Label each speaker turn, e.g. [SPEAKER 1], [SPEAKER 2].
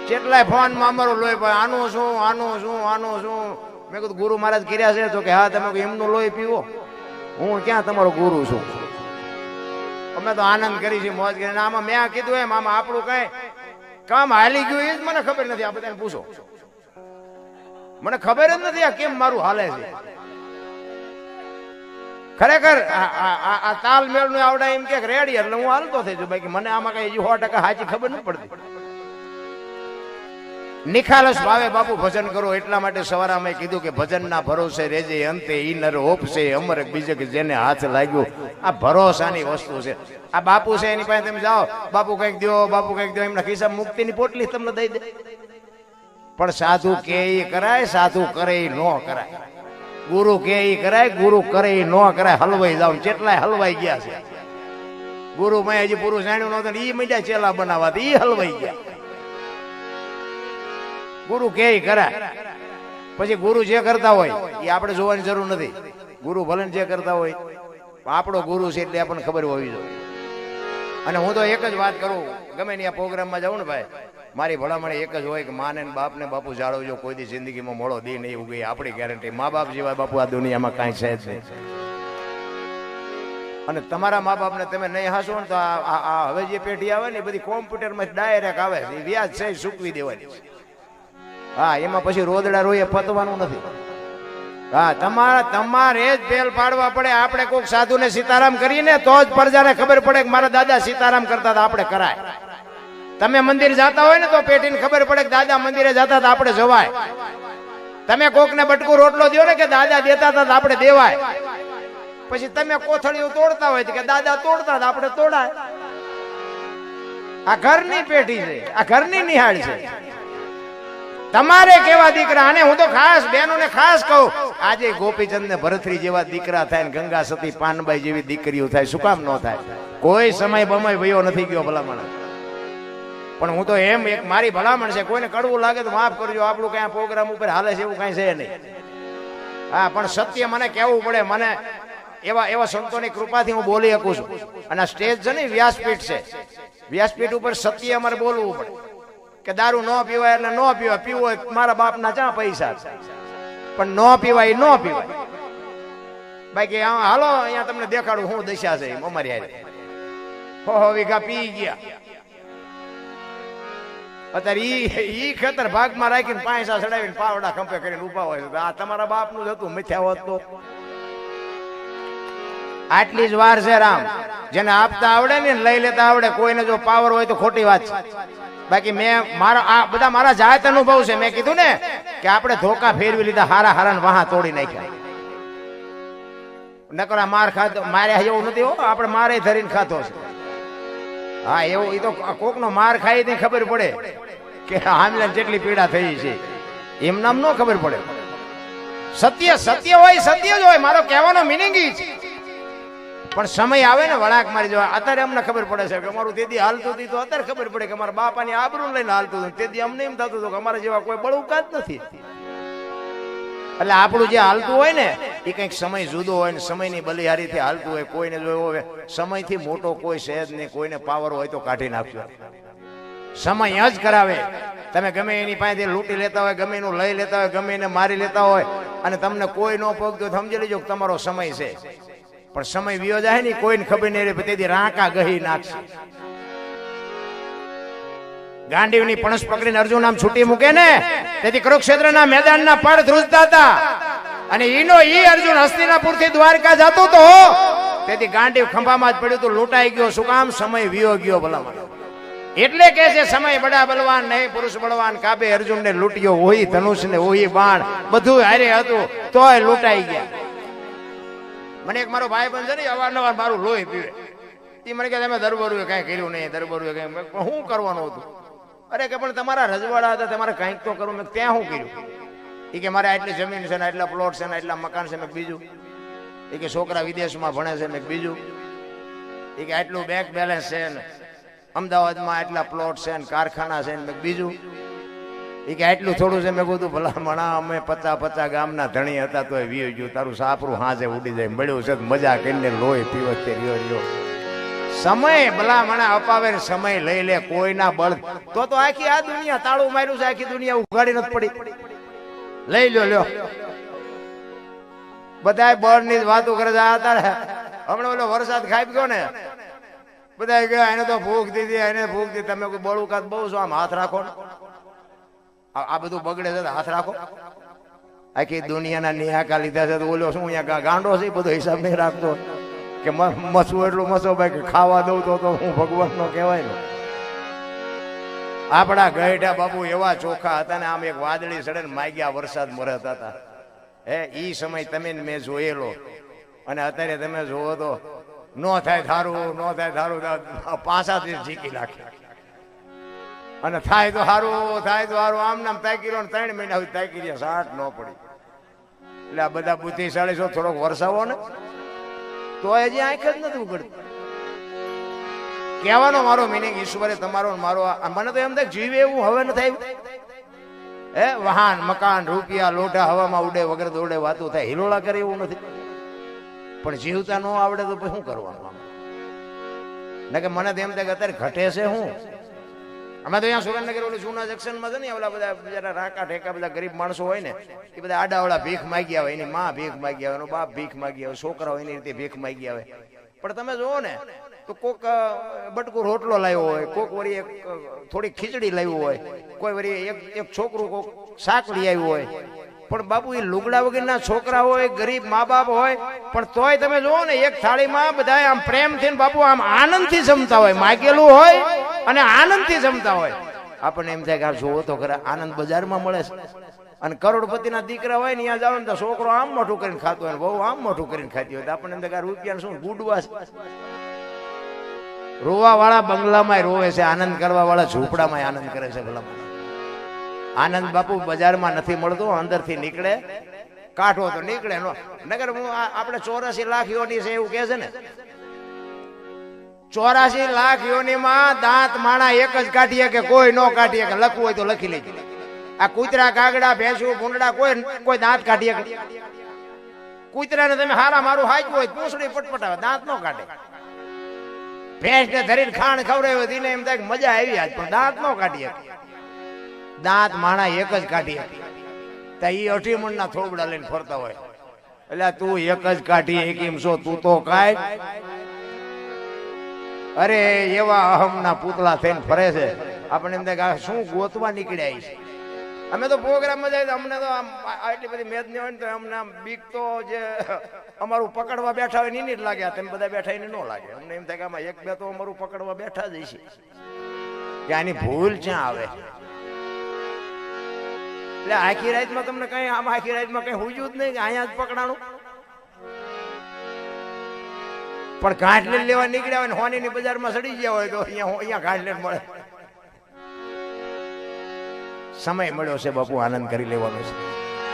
[SPEAKER 1] કેટલાય ફોન માં અમારું લોહી ભાઈ આનું શું આનું શું આનું શું. મેં કીધું ગુરુ મહારાજ કર્યા છે તો કે હા તમે એમનું લોહી પીવો, હું ક્યાં તમારો ગુરુ છું. અમે તો આનંદ કરી છે, મોજ કરી. આમાં મેં કીધું એમ આમાં આપણું કઈ કામ હાલી ગયું એ જ મને ખબર નથી. આ બધાને પૂછો, મને ખબર જ નથી આ કેમ મારું હાલે છે. ખરેખર આ તાલમેલ નું આવડે એમ કે રેડી એટલે હું હાલતો થઈ છું. બાકી મને આમાં કઈ 100% સાચી ખબર નથી પડતી. નિખાલસ ભાવે બાપુ ભજન કરો એટલા માટે સવારે અમે કીધું કે ભજન ના ભરોસે રેજે અંતે ઈ નર ઓપશે અમર બીજે કે જેને હાથ લાગ્યો. આ ભરોસાની વસ્તુ છે. આ બાપુ છે એની પાસે તમે જાઓ, બાપુ કઈક દો, બાપુ કઈક દો, એમના ખિસ્સા મુક્તિની પોટલી તમને દઈ દે. પણ સાધુ કે એ કરાય, સાધુ કરે એ ન કરાય. ગુરુ કે એ કરાય, ગુરુ કરે એ ન કરાય. હલવાઈ જાવ, કેટલાય હલવાઈ ગયા છે. ગુરુ મેં હજી પૂરું જાણ્યું નહોતું, ઈ મીડિયા ચેલા બનાવવા ઈ હલવાઈ ગયા. ગુરુ કે કરાય, પછી ગુરુ જે કરતા હોય એ આપણે જોવાની જરૂર નથી. ગુરુ ભલે જે કરતા હોય, આપણો ગુરુ છે એટલે આપણને ખબર હોવી જોઈએ. અને હું તો એક જ વાત કરું, ગમે ત્યાં પ્રોગ્રામમાં જાઉં ને ભાઈ, મારી ભલામણ એક જ હોય કે માને બાપને બાપુ જાળવજો, કોઈ દી જિંદગીમાં મોડો દી નહીં ઉગે, આપણી ગેરંટી. મા બાપ જેવા બાપુ આ દુનિયામાં કાંઈ છે જ નહીં. અને તમારા મા બાપને તમે નહીં હાસો ને તો આ હવે જે પેઢી આવે ને એ બધી કોમ્પ્યુટરમાં ડાયરેક્ટ આવે છે, વ્યાજ છે ચૂકવી દેવાની. હા, એમાં પછી રોદડા રોઈએ પતવાનું નથી. હા, તમારે જ બેલ પાડવા પડે. આપણે કોઈક સાધુને સીતારામ કરીને તો જ પ્રજાને ખબર પડે કે મારા દાદા સીતારામ કરતા હતા, આપણે કરાય. તમે મંદિર જાતા હોય ને તો પેટીને ખબર પડે કે દાદા મંદિરે જતા હતા, આપણે જવાય. તમે કોકને બટકું રોટલો દો ને કે દાદા દેતા હતા, આપણે દેવાય. પછી તમે કોથળીઓ તોડતા હોય કે દાદા તોડતા હતા, આપણે તોડાય. આ ઘરની પેઢી છે, આ ઘરની નિહાળ છે. તમારે કેવા દીકરા, અને હું તો ખાસ બહેનોને ખાસ કહું, આજે ગોપીચંદ ને ભરતરી જેવા દીકરા થાય ને ગંગા સતી પાનબાઈ જેવી દીકરીઓ થાય, શું કામ ન થાય? કોઈ સમય બમય ભયો નથી ગયો ભલામણ. પણ હું તો એમ એક મારી ભલામણ છે, કોઈને કડવું લાગે તો માફ કરજો, આપણું કઈ પ્રોગ્રામ ઉપર હાલે છે એવું કઈ છે નહીં. હા, પણ સત્ય મને કહેવું પડે. મને એવા સંતોની કૃપાથી હું બોલી શકું છું. અને સ્ટેજ છે ને વ્યાસપીઠ છે, વ્યાસપીઠ ઉપર સત્ય અમારે બોલવું પડે કે દારૂ ન પીવાય એટલે ન પીવાય, પીવું હોય મારા બાપના ચા પૈસા, પણ ન પીવાય ન પીવાય. બાકી હાલો અહીંયા તમને દેખાડું હું દશા છે અમારી હારે. હો વીઘા પી ગયા. અત્યારે ઈ ખેતર ભાગમાં રાખીને પાંચસા ચડાવીને પાવડા ખંપે કરીને ઉભા હોય છે. આ તમારા બાપનું જ હતું, મિથ્યા હોત તો. આટલી જ વાર છે રામ. જેને આપતા આવડે ને લઈ લેતા આવડે, કોઈને જો પાવર હોય તો ખોટી વાત છે. બાકી મેં આ બધા મારા જાત અનુભવ છે. મેં કીધું ને કે આપણે ધોકા ફેરવી લીધા, હારા હારા વાહા તોડી નાખ્યા. નકર માર ખાતો, મારે એવું નથી હો, આપણે મારે ધરીને ખાતો છે. હા, એવું એ તો કોકનો માર ખાઈ ને ખબર પડે કે હામલા જેટલી પીડા થઈ છે, એમ નામ ન ખબર પડે. સત્ય સત્ય હોય, સત્ય જ હોય. મારો કહેવાનો મિનિંગ ઈ છે. પણ સમય આવે ને વળાક મારી જવા. અત્યારે અમને ખબર પડે છે કે અમારું તેદી હાલતું હતું, તો અત્યારે ખબર પડે કે અમારા બાપાની આબરૂ લઈને હાલતું હતું. તેદી અમને એમ થતું હતું કે અમારા જેવા કોઈ બળુકા જ નથી. એટલે આપણું જે હાલતું હોય ને એ કંઈક સમય જુદો હોય ને સમયની બલિહારીથી હાલતું હોય. કોઈને જોયો હોય સમયથી મોટો કોઈ છે જ નહીં. કોઈને પાવર હોય તો કાઢી નાખજો. સમય જ કરાવે. તમે ગમે એની પાસેથી લૂંટી લેતા હોય, ગમે એનું લઈ લેતા હોય, ગમે એને મારી લેતા હોય, અને તમને કોઈ ન પગતો સમજી લેજો કે તમારો સમય છે. પણ સમય વિયો જાય ને કોઈને ખબર નહીં રહે, તેથી રાંકા ગહી નાખશે. ગાંડીવની પણસ પકડીને અર્જુન આમ છૂટી મૂકે ને, તેથી કુરુક્ષેત્રના મેદાનના પડ ધ્રુજતા હતા. અને ઈ અર્જુન હસ્તિનાપુરથી દ્વારકા જતો તો, તેથી ગાંડીવ ખંભામાં જ પડ્યું તો લૂંટાઈ ગયો. શું કામ? સમય વિયો ગયો ભલામણ. એટલે કે છે સમય બડા બલવાન નહીં પુરુષ બળવાન. કાબે અર્જુન ને લૂંટ્યો, ઓહી ધનુષ ને ઓહી બાણ, બધું હારે હતું તોય લૂંટાઈ ગયા. મને એક મારો ભાઈ બંધ છે ને, અવારનવાર મારું લોહી પીવે. એ મને કે તમે દરબારું કઈ કર્યું નહીં, દરબારું કઈ. શું કરવાનું હતું? અરે કે પણ તમારા રજવાડા હતા, તમારે કંઈક તો કરવું. મેં ત્યાં શું કર્યું? એ કે મારે આટલી જમીન છે ને, આટલા પ્લોટ છે ને, આટલા મકાન છે. મેં બીજું એ કે છોકરા વિદેશમાં ભણે છે. મેં બીજું એ કે આટલું બેંક બેલેન્સ છે ને, અમદાવાદમાં આટલા પ્લોટ છે ને, કારખાના છે ને. મેં બીજું એ કે આટલું થોડું છે. મેં બધું ભલામણા અમે 50 ગામના ધણી હતા તો વીયો ગયું. તારું સાપરું હાજે ઉડી જાય. મળ્યું છે મજા કરીને લોહી પીવો તે રહ્યો. સમય ભલા મને અપાવે ને સમય લઈ લે કોઈના બળ તો આખી આ દુનિયા તાળું માર્યું છે, આખી દુનિયા ઉઘાડી નથી પડી. લઈ લ્યો બધા બળ ની વાતો કરે છે. હમણાં ઓલો વરસાદ ખાઈ ગયો ને, બધા ગયા એને તો ભૂખ દીધી, એને ભૂખ દીધી. તમે કોઈ બળું કાત બહુ છો, આમ હાથ રાખો ને. આ બધું બગડે છે, હાથ રાખો. આખી દુનિયાના નિહાકા લીધા છે તો ઓલો શું અહીંયા ગાંડો છે, બધો હિસાબ નહીં રાખતો કે મસવું એટલું મસો ભાઈ કે ખાવા દઉં તો હું ભગવાન નો કહેવાય ને. આપણા ગઈઢા બાપુ એવા ચોખ્ખા હતા ને, આમ એક વાદળી સડે ને માગ્યા વરસાદ મરત હતા. ઈ સમય તમે મેં જોયેલો, અને અત્યારે તમે જોવો તો નો થાય થારું, નો થાય થારું, પાસાથી ઝીકી નાખે. અને થાય તો સારું, થાય તો સારું, આમ નામ તાકી રહ્યો. 3 મહિના સુધી તાકી રહ્યા, સાટ ન પડી. એટલે આ બધા બુદ્ધિશાળી છો, થોડોક વરસાવો ને તો હજી આંખ જ નથી ઉગડતી. કહેવાનો મારો મિનિંગ ઈશ્વરે તમારો મારો, મને તો એમ થાય જીવે એવું હવે ન થાય. વાહન મકાન રૂપિયા લોઢા હવામાં ઉડે, વગર દોડે વાતો થાય, હિલોળા કરે એવું નથી. પણ જીવતા ન આવડે તો શું કરવાનું? ના કે મને તો એમ થાય કે અત્યારે ઘટે છે હું. અમે તો અહીંયા સુરેન્દ્રનગર ઓલું જૂના જંકશનમાં છે ને, ઓલા બધા બિચારા રાકા ઠેકા બધા ગરીબ માણસો હોય ને, એ બધા આડાવાળા ભીખ માગી આવે. એની માં ભીખ માગી આવે, એનો બાપ ભીખ માગી આવે, છોકરાઓ એની રીતે ભીખ માગી આવે. પણ તમે જોવો ને તો કોક બટકું રોટલો લાવ્યો હોય, કોક વળી એક થોડી ખીચડી લાવ્યું હોય, કોઈ વળી એક છોકરું કોક શાક લઈ આવ્યું હોય. પણ બાપુ એ લુગડા વગરના છોકરા હોય, ગરીબ મા બાપ હોય, પણ તોય તમે જોવો ને એક થાળીમાં બધા આમ પ્રેમથી બાપુ આમ આનંદથી જમતા હોય, માગેલું હોય અને આનંદથી જમતા હોય. આપણને એમ થાય કે આ જોવો તો ખરા, આનંદ બજારમાં મળે છે. અને કરોડપતિના દીકરા હોય ને ત્યાં જાવ ને તો છોકરો આમ મોટું કરીને ખાતો હોય, બહુ આમ મોટું કરીને ખાતી હોય. તો આપણને એમ થાય કે રૂપિયા શું ગુડવા છે. રોવા વાળા બંગલામાં રોવે છે, આનંદ કરવા વાળા ઝૂંપડામાં આનંદ કરે છે. ભલામાં આનંદ બાપુ બજારમાં નથી મળતો, અંદર થી નીકળે. કાઢો તો નીકળે નો. નગર હું આપણે 84 લાખ યોની છે એવું કે છે ને, 84 લાખ યોનીમાં દાંત માણા એક જ કાઢીએ કે કોઈ નો કાઢીએ કે લખવું હોય તો લખી લેજો. આ કૂતરા કાગડા ભેંસું ભૂંડડા કોઈ દાંત કાઢીએ કે? કૂતરાને તમે હારા મારું હાચવું હોય પૂંછડી પટપટાવે, દાંત નો કાઢે. ભેંસ ને ધરીને ખાણ ખવડાવ્યો તેને એમ થાય કે મજા આવી આજ, પણ દાંત નો કાઢીએ. દાંત માણા એક જ કાઢીએ. તો એ 18 મણના થોબડા લઈને ફરતા હોય. એટલે તું એક જ કાઢી એમ છો, તું તો કાઢ. અરે એવા અહમના પૂતળા થઈને ફરે છે. આપણે એમ થાય કે શું ગોતવા નીકળ્યા છે. અમે તો પ્રોગ્રામમાં જાય, અમને તો આટલી બધી મેદ નહીં હોય ને તો અમને આમ બીક તો જે અમારું પકડવા બેઠા હોય એની જ લાગે. તમે બધા બેઠા એને ન લાગે. અમને એમ થાય કે આમાં 1-2 તો અમારું પકડવા બેઠા જ છે. કે આની ભૂલ ક્યાં આવે? એટલે આખી રાતમાં તમને કઈ આમ આખી રાતમાં કઈ હુજ્યું જ નહીં કે અહીંયા જ પકડાણું. પણ ઘાટલેટ લેવા નીકળ્યા હોય ને હોનીની બજારમાં સડી ગયા હોય તો અહીંયા ઘાટલેટ મળે. સમય મળ્યો છે બાપુ, આનંદ કરી લેવાનો છે.